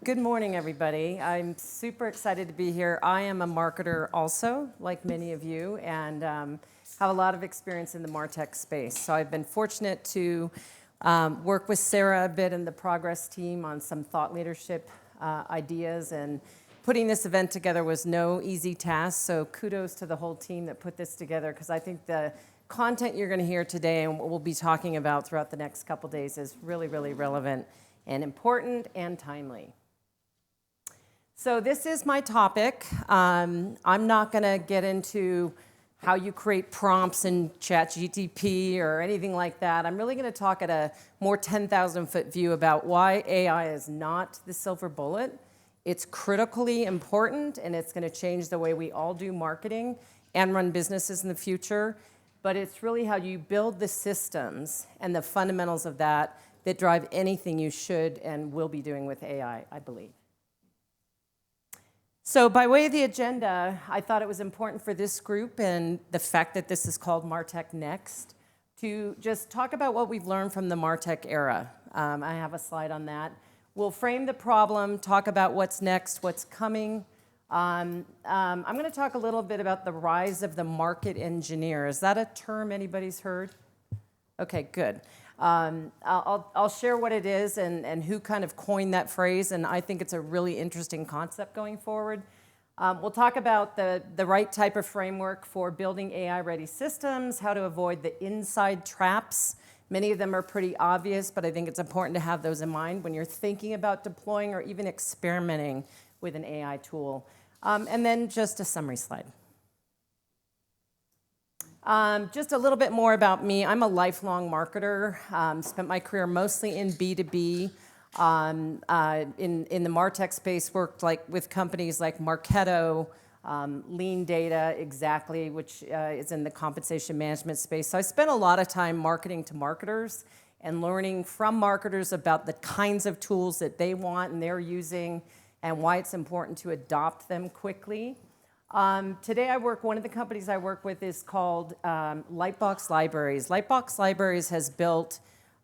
Good morning, everybody. I'm super excited to be here. I am a marketer also, like many of you, and have a lot of experience in the martech space. So I've been fortunate to work with Sarah a bit and the Progress team on some thought leadership ideas, and putting this event together was no easy task. So kudos to the whole team that put this together, because I think the content you're going to hear today and what we'll be talking about throughout the next couple days is really, really relevant and important and timely. So this is my topic. I'm not going to get into how you create prompts in ChatGPT or anything like that. I'm really going to talk at a more 10,000-foot view about why AI is not the silver bullet. It's critically important, and it's going to change the way we all do marketing and run businesses in the future. But it's really how you build the systems and the fundamentals of that drive anything you should and will be doing with AI, I believe. So by way of the agenda, I thought it was important for this group, and the fact that this is called martech Next, to just talk about what we've learned from the martech era. I have a slide on that. We'll frame the problem, talk about what's next, what's coming. I'm going to talk a little bit about the rise of the market engineer. Is that a term anybody's heard? Okay, good. I'll share what it is and who kind of coined that phrase, and I think it's a really interesting concept going forward. We'll talk about the right type of framework for building AI-ready systems, how to avoid the inside traps. Many of them are pretty obvious, but I think it's important to have those in mind when you're thinking about deploying or even experimenting with an AI tool. And then just a summary slide. Just a little bit more about me. I'm a lifelong marketer. Spent my career mostly in B2B. In the martech space, worked with companies like Marketo, Lean Data, Exactly, which is in the compensation management space. So I spent a lot of time marketing to marketers and learning from marketers about the kinds of tools that they want and they're using, and why it's important to adopt them quickly. Today one of the companies I work with is called Lightbox Libraries. Lightbox Libraries has built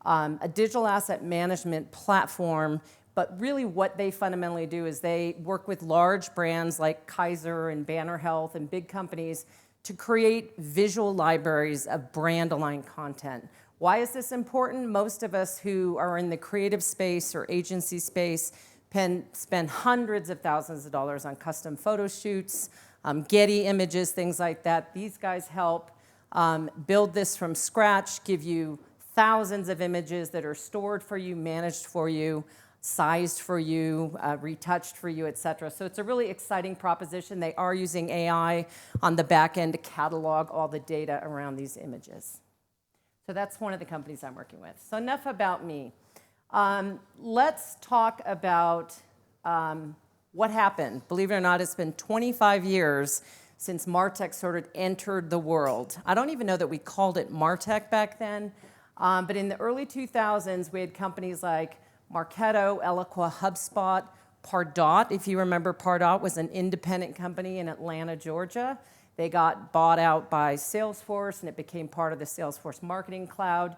a digital asset management platform, but really what they fundamentally do is they work with large brands like Kaiser and Banner Health and big companies to create visual libraries of brand-aligned content. Why is this important? Most of us who are in the creative space or agency space spend hundreds of thousands of dollars on custom photo shoots, Getty images, things like that. These guys help build this from scratch, give you thousands of images that are stored for you, managed for you, sized for you, retouched for you, et cetera. So it's a really exciting proposition. They are using AI on the back end to catalog all the data around these images. So that's one of the companies I'm working with. So enough about me. Let's talk about what happened. Believe it or not, it's been 25 years since martech sort of entered the world. I don't even know that we called it martech back then, but in the early 2000s, we had companies like Marketo, Eloqua, HubSpot, Pardot. If you remember, Pardot was an independent company in Atlanta, Georgia. They got bought out by Salesforce, and it became part of the Salesforce Marketing Cloud.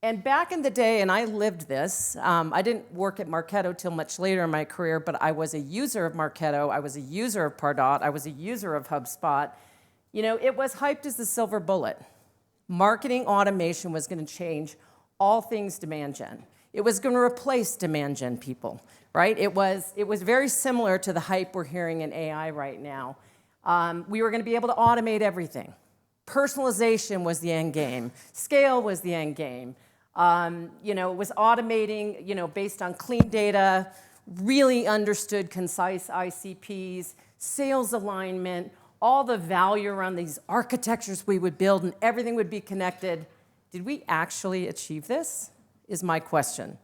And back in the day, and I lived this, I didn't work at Marketo till much later in my career, but I was a user of Marketo, I was a user of Pardot, I was a user of HubSpot. You know, it was hyped as the silver bullet. Marketing automation was going to change all things demand gen. It was going to replace demand gen people, right? It was very similar to the hype we're hearing in AI right now. We were going to be able to automate everything. Personalization was the end game. Scale was the end game. It was automating, based on clean data, really understood concise ICPs, sales alignment, all the value around these architectures we would build, and everything would be connected. Did we actually achieve this? Is my question.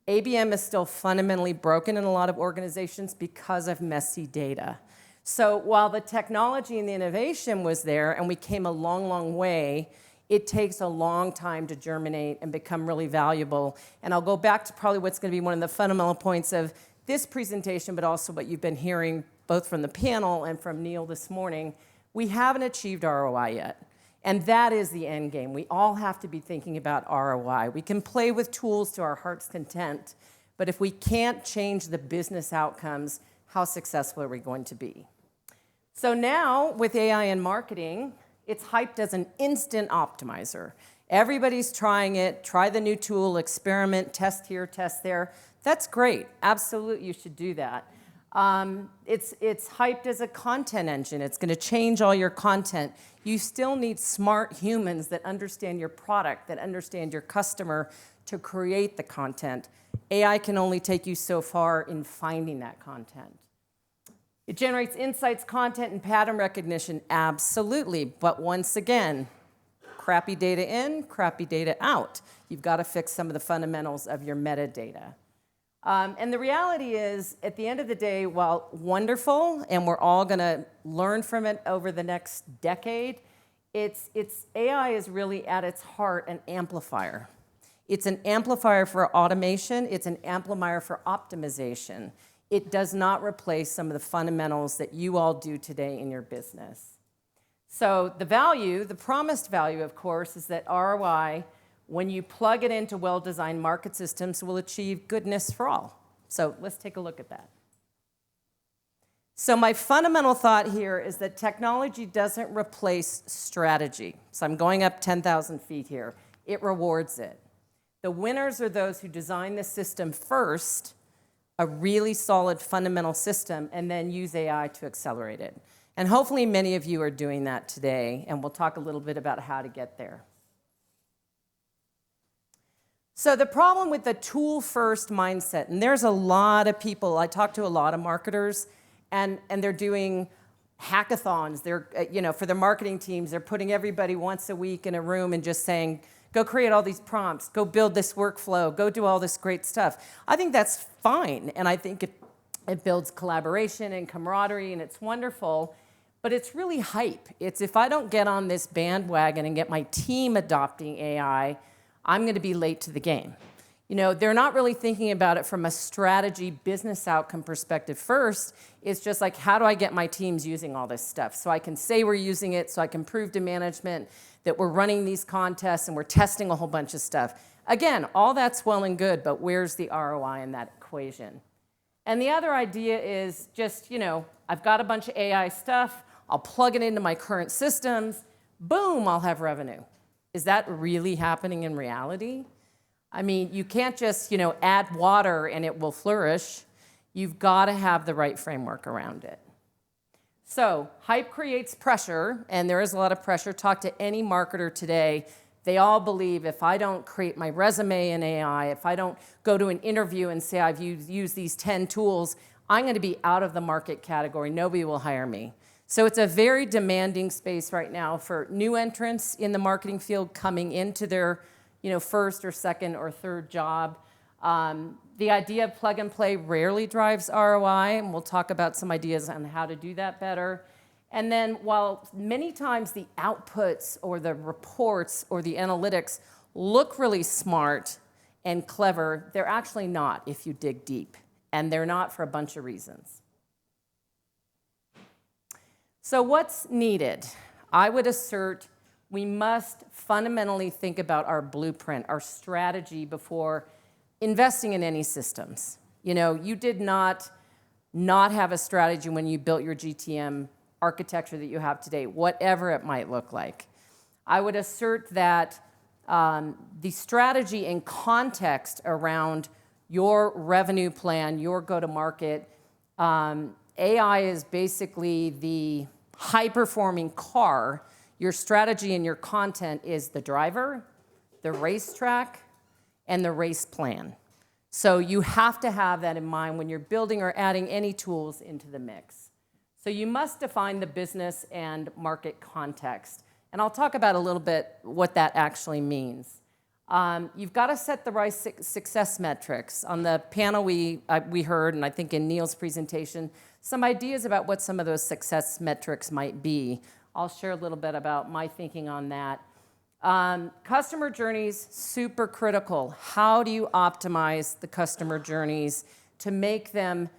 ABM is still fundamentally broken in a lot of organizations because of messy data. So while the technology and the innovation was there, and we came a long, long way, it takes a long time to germinate and become really valuable. And I'll go back to probably what's going to be one of the fundamental points of this presentation, but also what you've been hearing both from the panel and from Neil this morning. We haven't achieved ROI yet. And that is the end game. We all have to be thinking about ROI. We can play with tools to our heart's content, But if we can't change the business outcomes, how successful are we going to be? So now, with AI in marketing, it's hyped as an instant optimizer. Everybody's trying it. Try the new tool, experiment, test here, test there. That's great. Absolutely, you should do that. It's hyped as a content engine. It's going to change all your content. You still need smart humans that understand your product, that understand your customer to create the content. AI can only take you so far in finding that content. It generates insights, content, and pattern recognition, absolutely. But once again, crappy data in, crappy data out. You've got to fix some of the fundamentals of your metadata. And the reality is, at the end of the day, while wonderful, and we're all going to learn from it over the next decade, AI is really at its heart an amplifier. It's an amplifier for automation. It's an amplifier for optimization. It does not replace some of the fundamentals that you all do today in your business. So the value, the promised value, of course, is that ROI, when you plug it into well-designed market systems, will achieve goodness for all. So let's take a look at that. So my fundamental thought here is that technology doesn't replace strategy. So I'm going up 10,000 feet here. It rewards it. The winners are those who design the system first, a really solid fundamental system, and then use AI to accelerate it. And hopefully many of you are doing that today, and we'll talk a little bit about how to get there. So the problem with the tool-first mindset, and there's a lot of people, I talk to a lot of marketers, and they're doing hackathons. They're, for their marketing teams, they're putting everybody once a week in a room and just saying, go create all these prompts, go build this workflow, go do all this great stuff. I think that's fine, and I think it builds collaboration and camaraderie, and it's wonderful, but it's really hype. It's if I don't get on this bandwagon and get my team adopting AI, I'm going to be late to the game. They're not really thinking about it from a strategy, business outcome perspective first. It's just like, how do I get my teams using all this stuff? So I can say we're using it, so I can prove to management that we're running these contests and we're testing a whole bunch of stuff. Again, all that's well and good, but where's the ROI in that equation? And the other idea is just, I've got a bunch of AI stuff. I'll plug it into my current systems. Boom, I'll have revenue. Is that really happening in reality? I mean, you can't just, add water and it will flourish. You've got to have the right framework around it. So hype creates pressure, and there is a lot of pressure. Talk to any marketer today. They all believe if I don't create my resume in AI, if I don't go to an interview and say I've used these 10 tools, I'm going to be out of the market category. Nobody will hire me. So it's a very demanding space right now for new entrants in the marketing field coming into their first or second or third job. The idea of plug and play rarely drives ROI, and we'll talk about some ideas on how to do that better. And then while many times the outputs or the reports or the analytics look really smart and clever, they're actually not if you dig deep, and they're not for a bunch of reasons. So what's needed? I would assert we must fundamentally think about our blueprint, our strategy before investing in any systems. You did not have a strategy when you built your GTM architecture that you have today, whatever it might look like. I would assert that the strategy and context around your revenue plan, your go-to-market, AI is basically the high-performing car. Your strategy and your content is the driver, the racetrack, and the race plan. So you have to have that in mind when you're building or adding any tools into the mix. So you must define the business and market context. And I'll talk about a little bit what that actually means. You've got to set the right success metrics. On the panel we heard, and I think in Neil's presentation, some ideas about what some of those success metrics might be. I'll share a little bit about my thinking on that. Customer journeys, super critical. How do you optimize the customer journeys to make them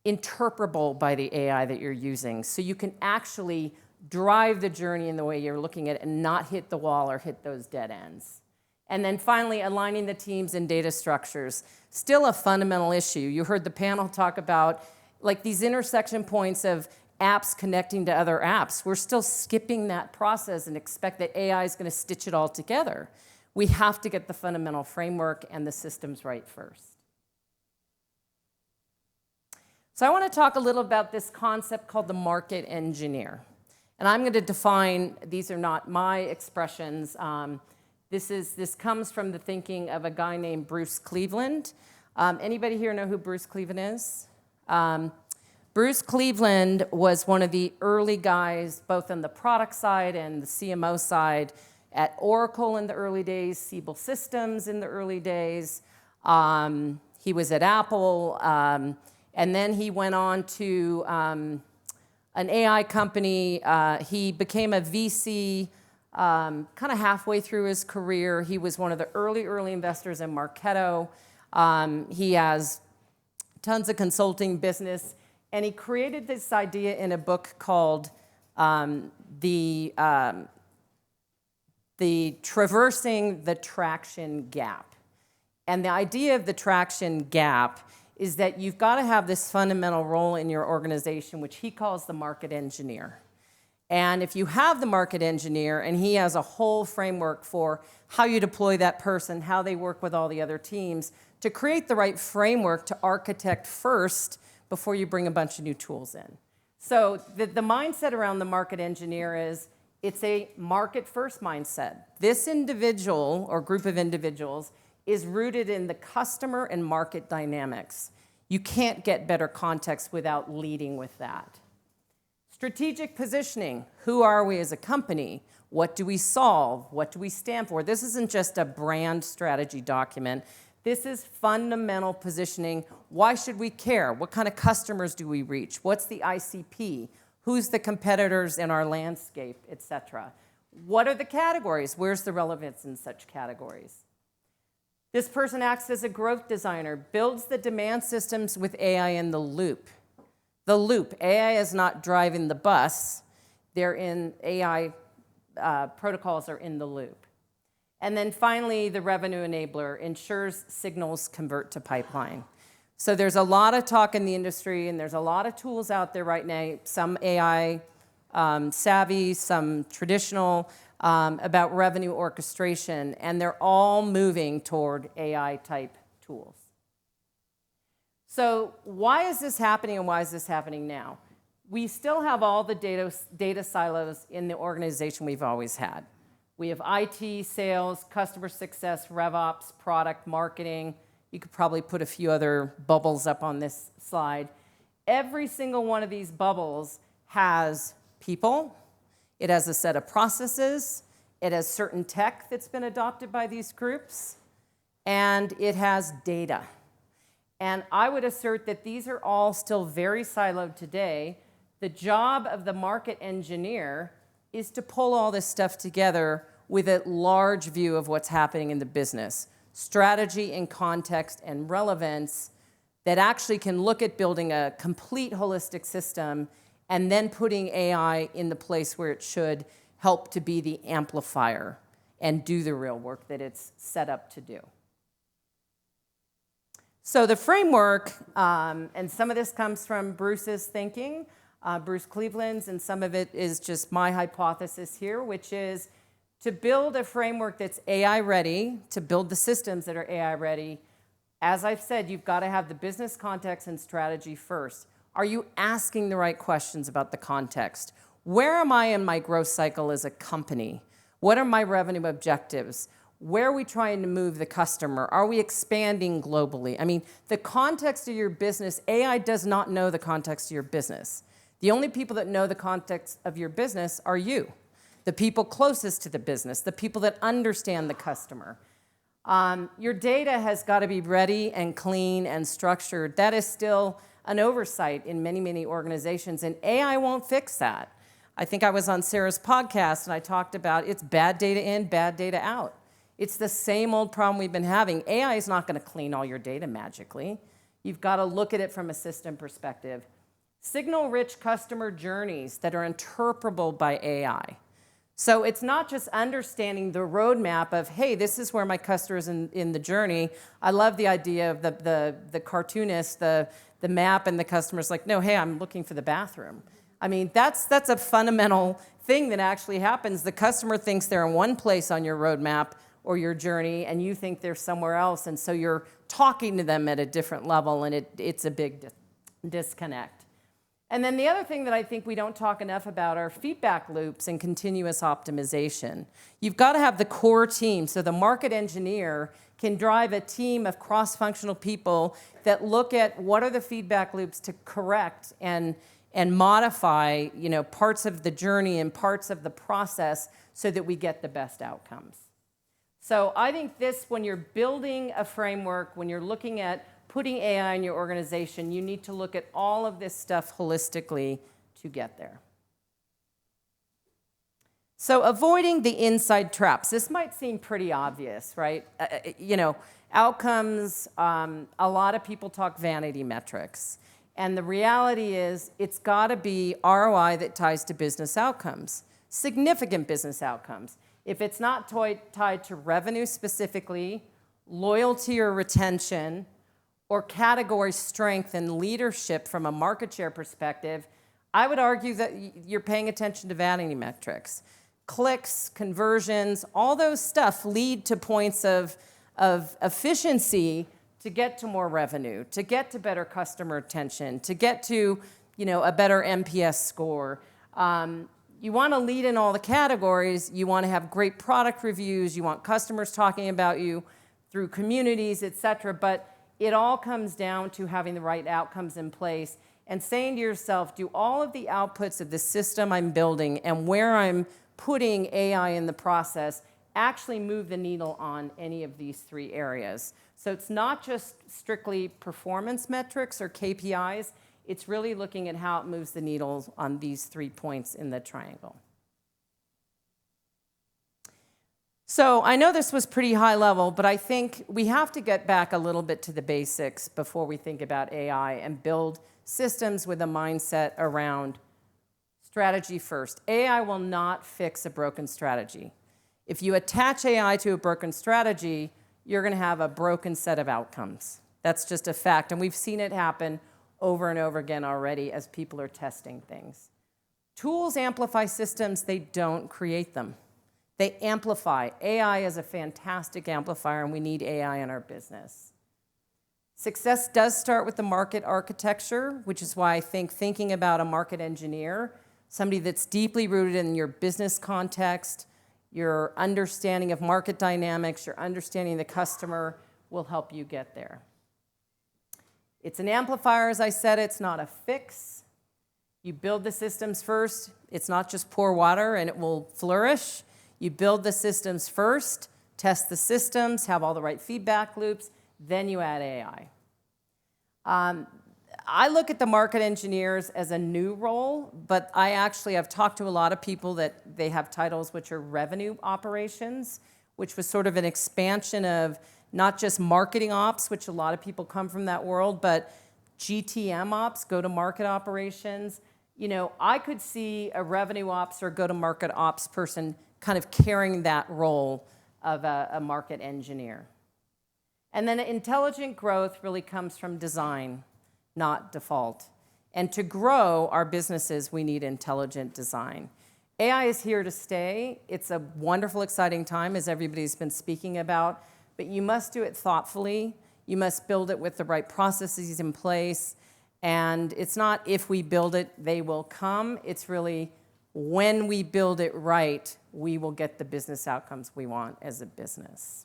interpretable by the AI that you're using so you can actually drive the journey in the way you're looking at it and not hit the wall or hit those dead ends? And then finally, aligning the teams and data structures. Still a fundamental issue. You heard the panel talk about like these intersection points of apps connecting to other apps. We're still skipping that process and expect that AI is going to stitch it all together. We have to get the fundamental framework and the systems right first. So I want to talk a little about this concept called the market engineer. And I'm going to define, these are not my expressions, this comes from the thinking of a guy named Bruce Cleveland. Anybody here know who Bruce Cleveland is? Bruce Cleveland was one of the early guys, both on the product side and the CMO side, at Oracle in the early days, Siebel Systems in the early days. He was at Apple, and then he went on to an AI company. He became a VC kind of halfway through his career. He was one of the early investors in Marketo. He has tons of consulting business, and he created this idea in a book called the Traversing the Traction Gap. And the idea of the traction gap is that you've got to have this fundamental role in your organization, which he calls the market engineer. And if you have the market engineer, and he has a whole framework for how you deploy that person, how they work with all the other teams, to create the right framework to architect first before you bring a bunch of new tools in. So the mindset around the market engineer is, it's a market-first mindset. This individual or group of individuals is rooted in the customer and market dynamics. You can't get better context without leading with that. Strategic positioning. Who are we as a company? What do we solve? What do we stand for? This isn't just a brand strategy document. This is fundamental positioning. Why should we care? What kind of customers do we reach? What's the ICP? Who's the competitors in our landscape, et cetera? What are the categories? Where's the relevance in such categories? This person acts as a growth designer, builds the demand systems with AI in the loop. The loop. AI is not driving the bus. They're in AI protocols are in the loop. And then finally, the revenue enabler ensures signals convert to pipeline. So there's a lot of talk in the industry, and there's a lot of tools out there right now, some AI savvy, some traditional, about revenue orchestration, and they're all moving toward AI-type tools. So why is this happening, and why is this happening now? We still have all the data silos in the organization we've always had. We have IT, sales, customer success, RevOps, product, marketing. You could probably put a few other bubbles up on this slide. Every single one of these bubbles has people. It has a set of processes. It has certain tech that's been adopted by these groups. And it has data. And I would assert that these are all still very siloed today. The job of the market engineer is to pull all this stuff together with a large view of what's happening in the business. Strategy and context and relevance that actually can look at building a complete holistic system and then putting AI in the place where it should help to be the amplifier and do the real work that it's set up to do. So the framework, and some of this comes from Bruce's thinking, Bruce Cleveland's, and some of it is just my hypothesis here, which is to build a framework that's AI ready, to build the systems that are AI ready. As I've said, you've got to have the business context and strategy first. Are you asking the right questions about the context? Where am I in my growth cycle as a company? What are my revenue objectives? Where are we trying to move the customer? Are we expanding globally? I mean, the context of your business, AI does not know the context of your business. The only people that know the context of your business are you, the people closest to the business, the people that understand the customer. Your data has got to be ready and clean and structured. That is still an oversight in many, many organizations, and AI won't fix that. I think I was on Sarah's podcast, and I talked about it's bad data in, bad data out. It's the same old problem we've been having. AI is not going to clean all your data magically. You've got to look at it from a system perspective. Signal-rich customer journeys that are interpretable by AI. So it's not just understanding the roadmap of, hey, this is where my customer is in the journey. I love the idea of the cartoonist, the map, and the customer's like, no, hey, I'm looking for the bathroom. I mean, that's a fundamental thing that actually happens. The customer thinks they're in one place on your roadmap or your journey, and you think they're somewhere else, and so you're talking to them at a different level, and it's a big disconnect. And then the other thing that I think we don't talk enough about are feedback loops and continuous optimization. You've got to have the core team, so the market engineer can drive a team of cross-functional people that look at what are the feedback loops to correct and modify, parts of the journey and parts of the process so that we get the best outcomes. So I think when you're building a framework, when you're looking at putting AI in your organization, you need to look at all of this stuff holistically to get there. So avoiding the inside traps. This might seem pretty obvious, right? Outcomes, a lot of people talk vanity metrics. And the reality is it's got to be ROI that ties to business outcomes, significant business outcomes. If it's not tied to revenue specifically, loyalty or retention, or category strength and leadership from a market share perspective, I would argue that you're paying attention to vanity metrics. Clicks, conversions, all those stuff lead to points of efficiency to get to more revenue, to get to better customer retention, to get to a better NPS score. You want to lead in all the categories. You want to have great product reviews. You want customers talking about you through communities, et cetera. But it all comes down to having the right outcomes in place and saying to yourself, do all of the outputs of the system I'm building and where I'm putting AI in the process actually move the needle on any of these three areas? So it's not just strictly performance metrics or KPIs. It's really looking at how it moves the needle on these 3 points in the triangle. So I know this was pretty high level, but I think we have to get back a little bit to the basics before we think about AI and build systems with a mindset around strategy first. AI will not fix a broken strategy. If you attach AI to a broken strategy, you're going to have a broken set of outcomes. That's just a fact, and we've seen it happen over and over again already as people are testing things. Tools amplify systems, they don't create them. They amplify. AI is a fantastic amplifier, and we need AI in our business. Success does start with the market architecture, which is why I think thinking about a market engineer, somebody that's deeply rooted in your business context, your understanding of market dynamics, your understanding of the customer will help you get there. It's an amplifier, as I said, it's not a fix. You build the systems first. It's not just pour water and it will flourish. You build the systems first, test the systems, have all the right feedback loops, then you add AI. I look at the market engineers as a new role, but I actually have talked to a lot of people that they have titles which are revenue operations, which was sort of an expansion of not just marketing ops, which a lot of people come from that world, but GTM ops, go-to-market operations. I could see a revenue ops or go-to-market ops person kind of carrying that role of a market engineer. And then intelligent growth really comes from design, not default. And to grow our businesses, we need intelligent design. AI is here to stay. It's a wonderful, exciting time, as everybody's been speaking about, but you must do it thoughtfully. You must build it with the right processes in place. And it's not if we build it, they will come. It's really when we build it right, we will get the business outcomes we want as a business.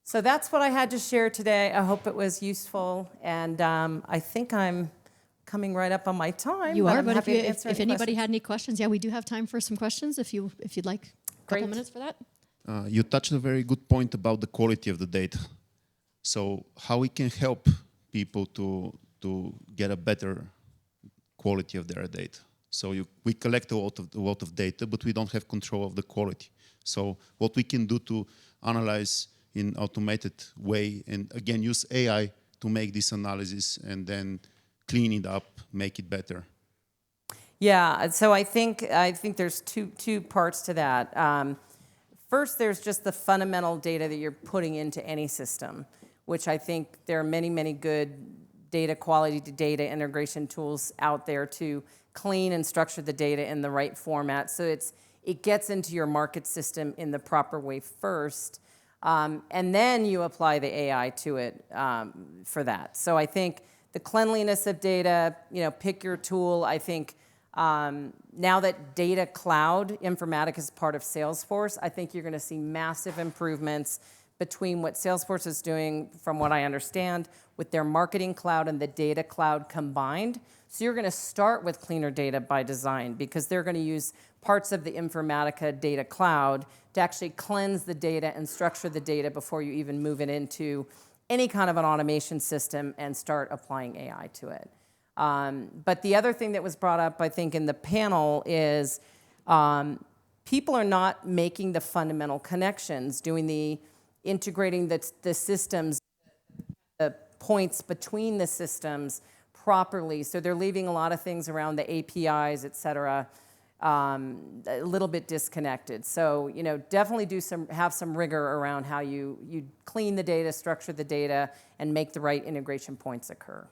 So that's what I had to share today. I hope it was useful. And I think I'm coming right up on my time. You are, but if anybody had any questions, yeah, we do have time for some questions if you'd like a couple minutes for that. You touched a very good point about the quality of the data. So how we can help people to get a better quality of their data. So we collect a lot of data, but we don't have control of the quality. So what we can do to analyze in automated way, and again, use AI to make this analysis and then clean it up, make it better. Yeah, so I think there's two parts to that. First, there's just the fundamental data that you're putting into any system, which I think there are many good data quality to data integration tools out there to clean and structure the data in the right format, so it gets into your market system in the proper way first, and then you apply the AI to it for that. So I think the cleanliness of data, pick your tool. I think now that data cloud informatica is part of Salesforce, I think you're going to see massive improvements between what Salesforce is doing, from what I understand, with their marketing cloud and the data cloud combined. So you're going to start with cleaner data by design, because they're going to use parts of the Informatica data cloud to actually cleanse the data and structure the data before you even move it into any kind of an automation system and start applying AI to it. But the other thing that was brought up, I think, in the panel is people are not making the fundamental connections, integrating the systems, the points between the systems properly. So they're leaving a lot of things around the APIs, et cetera, a little bit disconnected. So, definitely have some rigor around how you clean the data, structure the data, and make the right integration points occur.